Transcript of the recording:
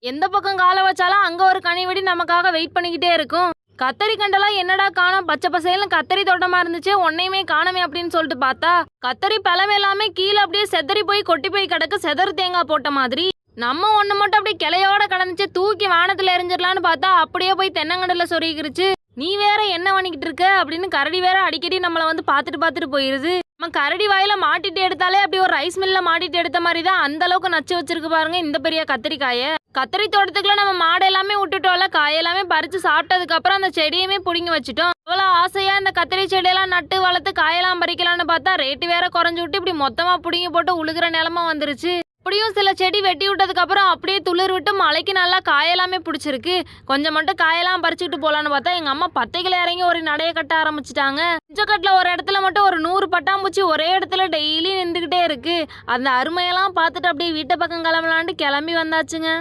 எந்த பக்கம் காலை வச்சாலும் அங்க ஒரு கனிவெடி நமக்காக வெயிட் பண்ணிக்கிட்டே இருக்கும். கத்தரி கண்டெல்லாம் என்னடா காணோம், பச்சை பசேல்னு கத்தரி தோட்டமா இருந்துச்சு, உன்னையுமே காணமே அப்படின்னு சொல்லிட்டு பார்த்தா கத்தரி பழம் எல்லாமே கீழே அப்படியே செதறி போய் கொட்டி போய் கிடக்கு, செதறு தேங்காய் போட்ட மாதிரி. நம்ம ஒண்ணு மட்டும் அப்படியே கிளையோட கடந்துச்சு, தூக்கி வானத்துல எரிஞ்சிடலான்னு பார்த்தா அப்படியே போய் தென்னங்கடல சொருகிருச்சு. நீ வேற என்ன பண்ணிக்கிட்டு இருக்க அப்படின்னு கரடி வேற அடிக்கடி நம்மளை வந்து பார்த்துட்டு போயிருது. நம்ம கரடி வாயில மாட்டிட்டு எடுத்தாலே அப்படி ஒரு ரைஸ் மில்ல மாட்டிட்டு எடுத்த மாதிரி தான் அந்த அளவுக்கு நச்சு வச்சிருக்கு பாருங்க இந்த பெரிய கத்திரிக்காயை. கத்திரி தோட்டத்துக்குள்ள நம்ம மாடு எல்லாமே விட்டுட்டோம்ல, காயெல்லாமே பறிச்சு சாப்பிட்டதுக்கு அப்புறம் அந்த செடியுமே புடுங்கி வச்சுட்டோம். அவ்வளோ ஆசையா இந்த கத்திரி செடியெல்லாம் நட்டு வளர்த்து காயெல்லாம் பறிக்கலாம்னு பார்த்தா ரேட்டு வேற குறைஞ்சு விட்டு இப்படி மொத்தமா புடுங்கி போட்டு உழுகுற நிலமா வந்துருச்சு. அப்படியும் சில செடி வெட்டி விட்டதுக்கு அப்புறம் அப்படியே துளிர் விட்டு மழைக்கு நல்லா காயெல்லாமே பிடிச்சிருக்கு. கொஞ்சம் மட்டும் காயெல்லாம் பறிச்சுட்டு போலான்னு பார்த்தா எங்க அம்மா பத்தைகளை இறங்கி ஒரு நடைய கட்ட ஆரம்பிச்சிட்டாங்க. கட்டில ஒரு இடத்துல மட்டும் ஒரு 100 பட்டாம்பூச்சி ஒரே இடத்துல டெய்லி நின்றுகிட்டே இருக்கு. அந்த அருமையெல்லாம் பார்த்துட்டு அப்படியே வீட்டை பக்கம் கிளம்பலான்ட்டு கிளம்பி வந்தாச்சுங்க.